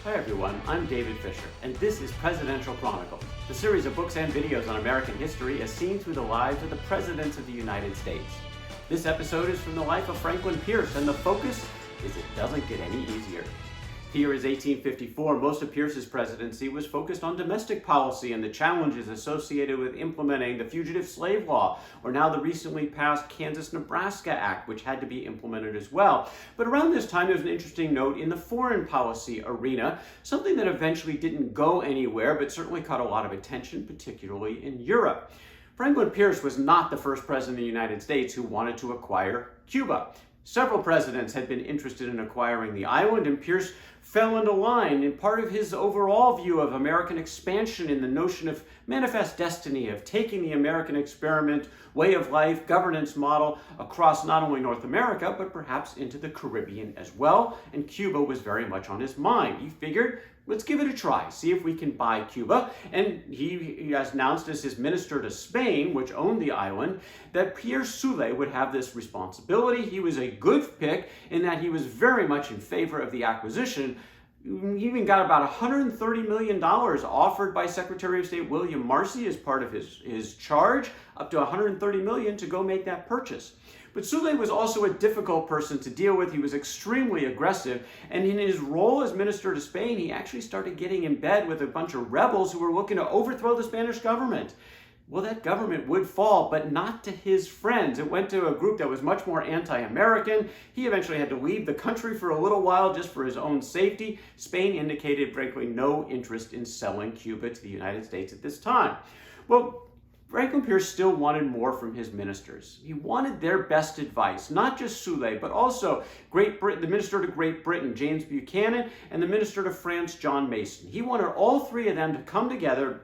Hi everyone, I'm David Fisher, and this is Presidential Chronicles, the series of books and videos on American history as seen through the lives of the presidents of the United States. This episode is from the life of Franklin Pierce, and the focus is it doesn't get any easier. The year is 1854. Most of Pierce's presidency was focused on domestic policy and the challenges associated with implementing the Fugitive Slave Law, or now the recently passed Kansas-Nebraska Act, which had to be implemented as well. But around this time, there was an interesting note in the foreign policy arena, something that eventually didn't go anywhere, but certainly caught a lot of attention, particularly in Europe. Franklin Pierce was not the first president of the United States who wanted to acquire Cuba. Several presidents had been interested in acquiring the island, and Pierce fell into line in part of his overall view of American expansion in the notion of manifest destiny, of taking the American experiment, way of life, governance model across not only North America, but perhaps into the Caribbean as well. And Cuba was very much on his mind. He figured, let's give it a try, see if we can buy Cuba. And he has announced as his minister to Spain, which owned the island, that Pierre Soule would have this responsibility. He was a good pick in that he was very much in favor of the acquisition. He even got about $130 million offered by Secretary of State William Marcy as part of his charge, up to $130 million to go make that purchase. But Soule was also a difficult person to deal with. He was extremely aggressive, and in his role as minister to Spain, he actually started getting in bed with a bunch of rebels who were looking to overthrow the Spanish government. Well, that government would fall, but not to his friends. It went to a group that was much more anti-American. He eventually had to leave the country for a little while just for his own safety. Spain indicated, frankly, no interest in selling Cuba to the United States at this time. Well, Franklin Pierce still wanted more from his ministers. He wanted their best advice, not just Soule, but also Great Britain, the minister to Great Britain, James Buchanan, and the minister to France, John Mason. He wanted all three of them to come together,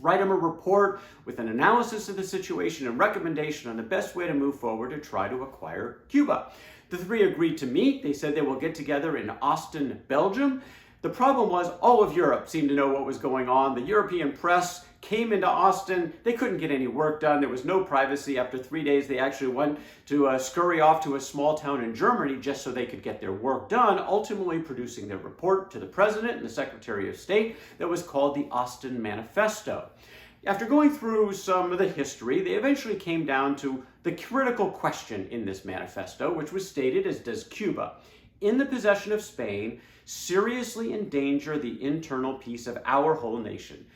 write him a report with an analysis of the situation and recommendation on the best way to move forward to try to acquire Cuba. The three agreed to meet. They said they will get together in Ostend, Belgium. The problem was all of Europe seemed to know what was going on. The European press came into Ostend. They couldn't get any work done. There was no privacy. After 3 days, they actually went to scurry off to a small town in Germany just so they could get their work done, ultimately producing their report to the President and the Secretary of State that was called the Ostend Manifesto. After going through some of the history, they eventually came down to the critical question in this manifesto, which was stated as, does Cuba, in the possession of Spain, seriously endanger the internal peace of our whole nation?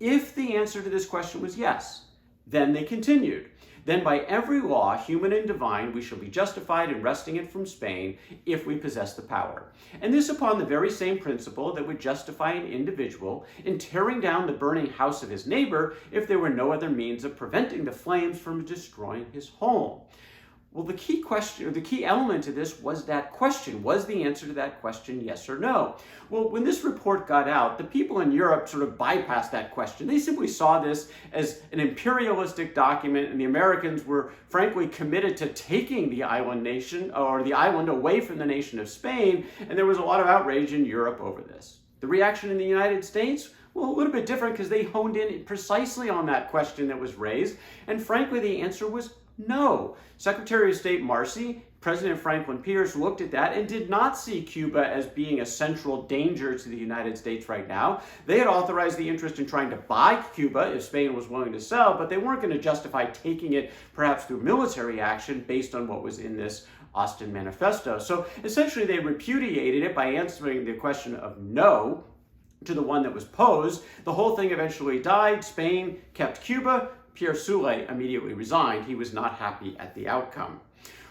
If the answer to this question was yes, then they continued. Then by every law, human and divine, we shall be justified in wresting it from Spain if we possess the power. And this upon the very same principle that would justify an individual in tearing down the burning house of his neighbor if there were no other means of preventing the flames from destroying his home. Well, the key question, or the key element to this was that question. Was the answer to that question yes or no? Well, when this report got out, the people in Europe sort of bypassed that question. They simply saw this as an imperialistic document, and the Americans were frankly committed to taking the island nation, or the island away from the nation of Spain, and there was a lot of outrage in Europe over this. The reaction in the United States? Well, a little bit different because they honed in precisely on that question that was raised, and frankly, the answer was no. Secretary of State Marcy, President Franklin Pierce looked at that and did not see Cuba as being a central danger to the United States right now. They had authorized the interest in trying to buy Cuba if Spain was willing to sell, but they weren't going to justify taking it perhaps through military action based on what was in this Ostend Manifesto. So essentially they repudiated it by answering the question of no to the one that was posed. The whole thing eventually died. Spain kept Cuba. Pierre Soule immediately resigned. He was not happy at the outcome.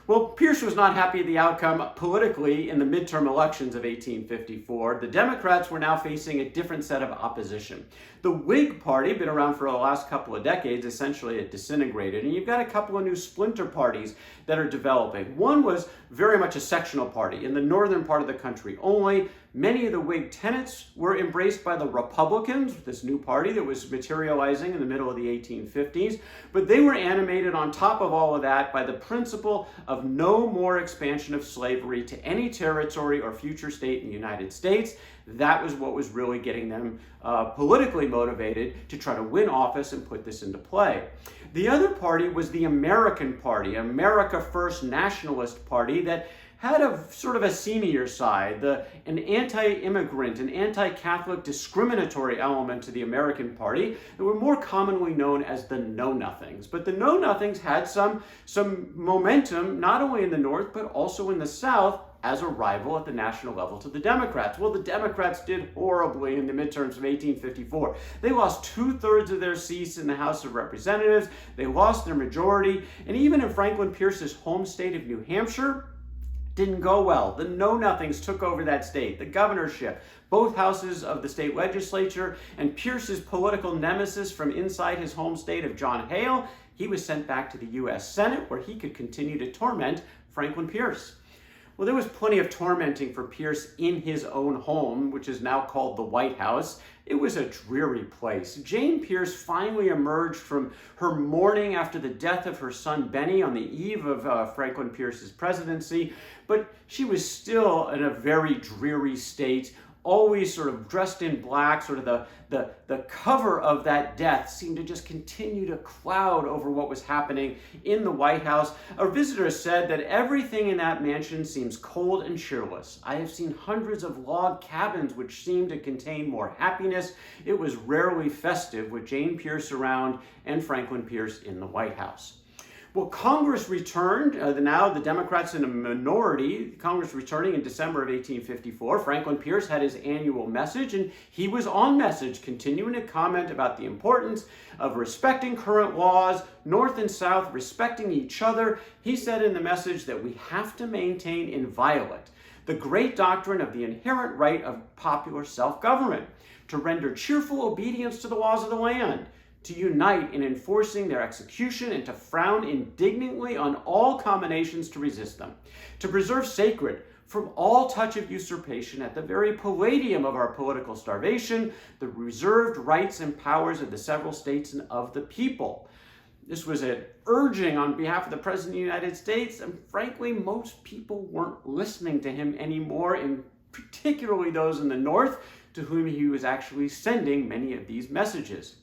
Well, Pierce was not happy at the outcome politically in the midterm elections of 1854. The Democrats were now facing a different set of opposition. The Whig Party, been around for the last couple of decades, essentially it disintegrated, and you've got a couple of new splinter parties that are developing. One was very much a sectional party in the northern part of the country only. Many of the Whig tenets were embraced by the Republicans, this new party that was materializing in the middle of the 1850s, but they were animated on top of all of that by the principle of no more expansion of slavery to any territory or future state in the United States. That was what was really getting them politically motivated to try to win office and put this into play. The other party was the American Party, America First Nationalist Party, that had a sort of a seamier side, an anti-immigrant, an anti-Catholic discriminatory element to the American Party that were more commonly known as the Know-Nothings. But the Know-Nothings had some momentum, not only in the North, but also in the South, as a rival at the national level to the Democrats. Well, the Democrats did horribly in the midterms of 1854. They lost 2/3 of their seats in the House of Representatives. They lost their majority. And even in Franklin Pierce's home state of New Hampshire, didn't go well. The Know-Nothings took over that state, the governorship, both houses of the state legislature, and Pierce's political nemesis from inside his home state of John Hale, he was sent back to the U.S. Senate where he could continue to torment Franklin Pierce. Well, there was plenty of tormenting for Pierce in his own home, which is now called the White House. It was a dreary place. Jane Pierce finally emerged from her mourning after the death of her son Benny on the eve of Franklin Pierce's presidency, but she was still in a very dreary state, always sort of dressed in black. Sort of the cover of that death seemed to just continue to cloud over what was happening in the White House. A visitor said that everything in that mansion seems cold and cheerless. I have seen hundreds of log cabins which seem to contain more happiness. It was rarely festive with Jane Pierce around and Franklin Pierce in the White House. Well, Congress returned, now the Democrats in a minority, Congress returning in December of 1854. Franklin Pierce had his annual message, and he was on message, continuing to comment about the importance of respecting current laws, North and South respecting each other. He said in the message that we have to maintain inviolate the great doctrine of the inherent right of popular self-government, to render cheerful obedience to the laws of the land, to unite in enforcing their execution, and to frown indignantly on all combinations to resist them, to preserve sacred from all touch of usurpation at the very palladium of our political starvation, the reserved rights and powers of the several states and of the people. This was an urging on behalf of the President of the United States, and frankly, most people weren't listening to him anymore, and particularly those in the North, to whom he was actually sending many of these messages.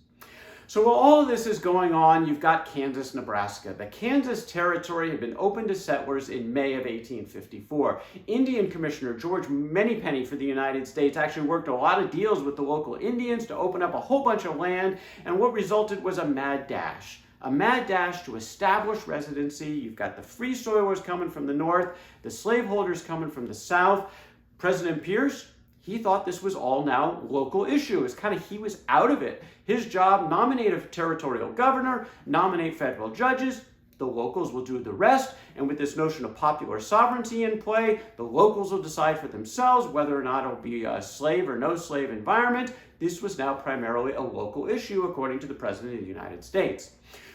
So while all of this is going on, you've got Kansas, Nebraska. The Kansas Territory had been opened to settlers in May of 1854. Indian Commissioner George Manypenny for the United States actually worked a lot of deals with the local Indians to open up a whole bunch of land, and what resulted was a mad dash. A mad dash to establish residency. You've got the free soilers coming from the north, the slaveholders coming from the south. President Pierce, he thought this was all now local issue. He was out of it. His job, nominate a territorial governor, nominate federal judges, the locals will do the rest, and with this notion of popular sovereignty in play, the locals will decide for themselves whether or not it'll be a slave or no slave environment. This was now primarily a local issue, according to the President of the United States.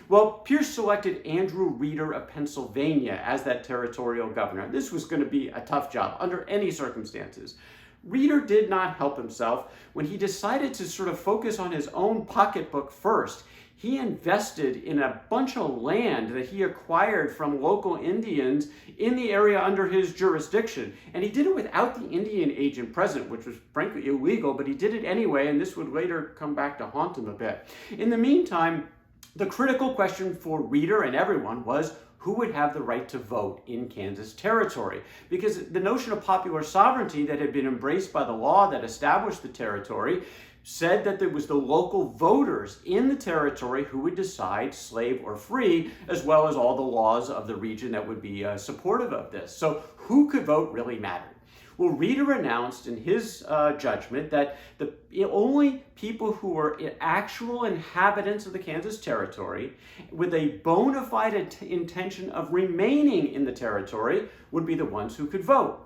Well, Pierce selected Andrew Reeder of Pennsylvania as that territorial governor. This was going to be a tough job under any circumstances. Reeder did not help himself when he decided to sort of focus on his own pocketbook first. He invested in a bunch of land that he acquired from local Indians in the area under his jurisdiction. And he did it without the Indian agent present, which was frankly illegal, but he did it anyway, and this would later come back to haunt him a bit. In the meantime, the critical question for Reeder and everyone was, who would have the right to vote in Kansas Territory? Because the notion of popular sovereignty that had been embraced by the law that established the territory said that there was the local voters in the territory who would decide slave or free, as well as all the laws of the region that would be supportive of this. So who could vote really mattered. Well, Reeder announced in his judgment that the only people who were actual inhabitants of the Kansas Territory with a bona fide intention of remaining in the territory would be the ones who could vote.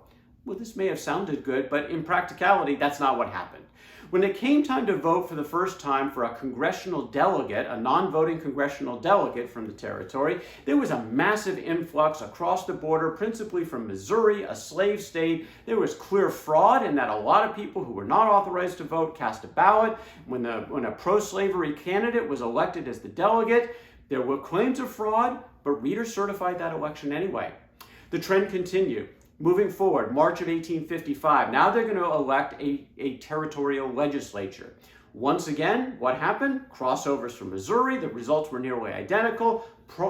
Well, this may have sounded good, but in practicality, that's not what happened. When it came time to vote for the first time for a congressional delegate, a non-voting congressional delegate from the territory, there was a massive influx across the border, principally from Missouri, a slave state. There was clear fraud in that a lot of people who were not authorized to vote cast a ballot. When a pro-slavery candidate was elected as the delegate, there were claims of fraud, but Reeder certified that election anyway. The trend continued. Moving forward, March of 1855, now they're going to elect a territorial legislature. Once again, what happened? Crossovers from Missouri. The results were nearly identical.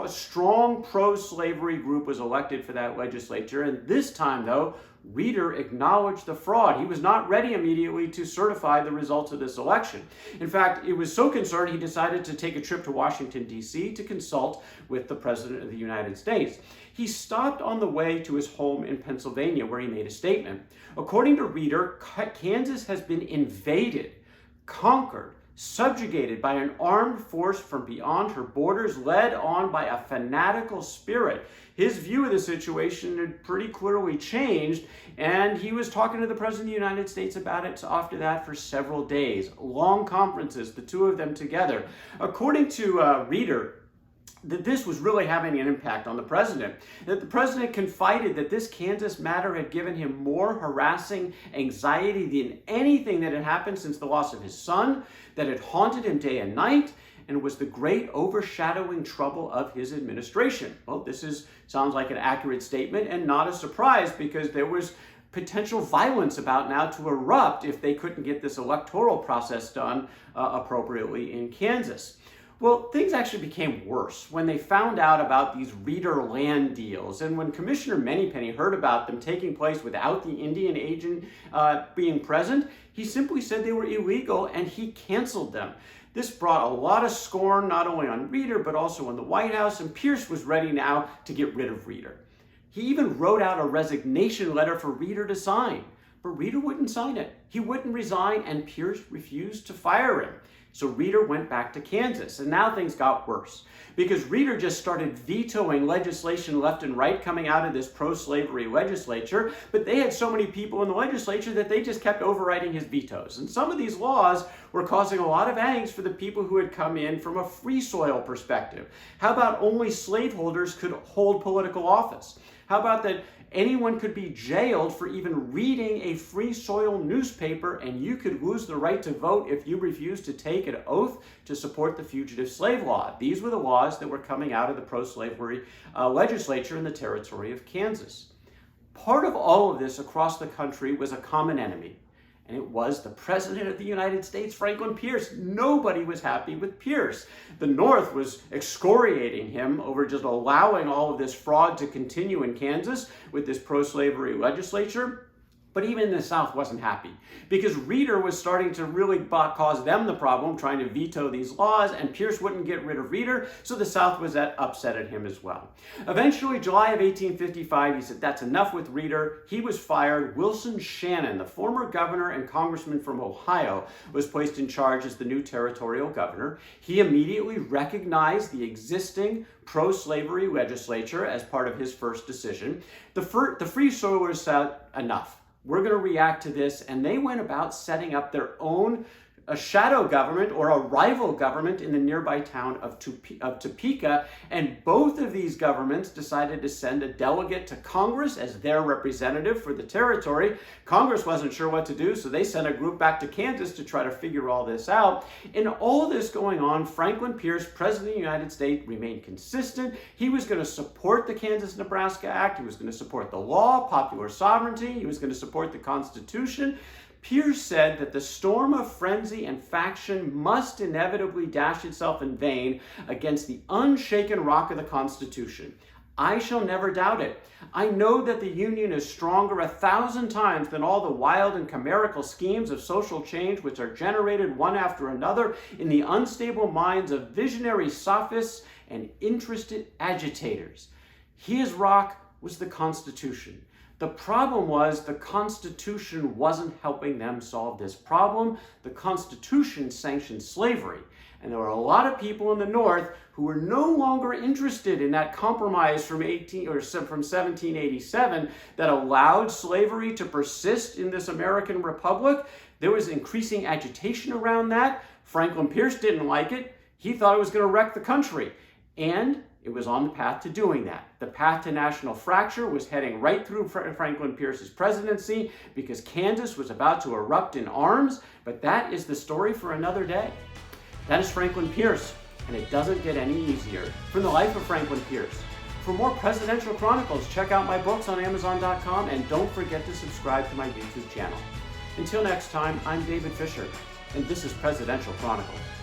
Strong pro-slavery group was elected for that legislature. And this time, though, Reeder acknowledged the fraud. He was not ready immediately to certify the results of this election. In fact, he was so concerned he decided to take a trip to Washington, D.C. to consult with the President of the United States. He stopped on the way to his home in Pennsylvania, where he made a statement. According to Reeder, Kansas has been invaded, conquered, subjugated by an armed force from beyond her borders, led on by a fanatical spirit. His view of the situation had pretty clearly changed, and he was talking to the President of the United States about it after that for several days. Long conferences, the two of them together. According to Reeder, that this was really having an impact on the president. That the president confided that this Kansas matter had given him more harassing anxiety than anything that had happened since the loss of his son, that had haunted him day and night, and was the great overshadowing trouble of his administration. Well, sounds like an accurate statement and not a surprise, because there was potential violence about now to erupt if they couldn't get this electoral process done appropriately in Kansas. Well, things actually became worse when they found out about these Reeder land deals, and when Commissioner Manypenny heard about them taking place without the Indian agent being present, he simply said they were illegal and he canceled them. This brought a lot of scorn not only on Reeder but also on the White House, and Pierce was ready now to get rid of Reeder. He even wrote out a resignation letter for Reeder to sign, but Reeder wouldn't sign it. He wouldn't resign, and Pierce refused to fire him. So Reeder went back to Kansas, and now things got worse, because Reeder just started vetoing legislation left and right coming out of this pro-slavery legislature, but they had so many people in the legislature that they just kept overriding his vetoes. And some of these laws were causing a lot of angst for the people who had come in from a free soil perspective. How about only slaveholders could hold political office? How about that anyone could be jailed for even reading a free soil newspaper, and you could lose the right to vote if you refused to take an oath to support the fugitive slave law? These were the laws that were coming out of the pro-slavery legislature in the territory of Kansas. Part of all of this across the country was a common enemy, and it was the President of the United States, Franklin Pierce. Nobody was happy with Pierce. The North was excoriating him over just allowing all of this fraud to continue in Kansas with this pro-slavery legislature. But even the South wasn't happy, because Reeder was starting to really cause them the problem, trying to veto these laws, and Pierce wouldn't get rid of Reeder, so the South was upset at him as well. Eventually, July of 1855, he said, that's enough with Reeder. He was fired. Wilson Shannon, the former governor and congressman from Ohio, was placed in charge as the new territorial governor. He immediately recognized the existing pro-slavery legislature as part of his first decision. The Free Soilers said, enough. We're going to react to this, and they went about setting up their own shadow government or a rival government in the nearby town of Topeka, and both of these governments decided to send a delegate to Congress as their representative for the territory. Congress wasn't sure what to do, so they sent a group back to Kansas to try to figure all this out. In all this going on, Franklin Pierce, President of the United States, remained consistent. He was going to support the Kansas-Nebraska Act. He was going to support the law, popular sovereignty. He was going to support the Constitution. Pierce said that the storm of frenzy and faction must inevitably dash itself in vain against the unshaken rock of the Constitution. I shall never doubt it. I know that the Union is stronger 1,000 times than all the wild and chimerical schemes of social change which are generated one after another in the unstable minds of visionary sophists and interested agitators. His rock was the Constitution. The problem was the Constitution wasn't helping them solve this problem. The Constitution sanctioned slavery. And there were a lot of people in the North who were no longer interested in that compromise from 1787 that allowed slavery to persist in this American republic. There was increasing agitation around that. Franklin Pierce didn't like it. He thought it was going to wreck the country. And it was on the path to doing that. The path to national fracture was heading right through Franklin Pierce's presidency, because Kansas was about to erupt in arms, but that is the story for another day. That is Franklin Pierce, and it doesn't get any easier. From the life of Franklin Pierce. For more presidential chronicles, check out my books on Amazon.com, and don't forget to subscribe to my YouTube channel. Until next time, I'm David Fisher. and this is Presidential Chronicles.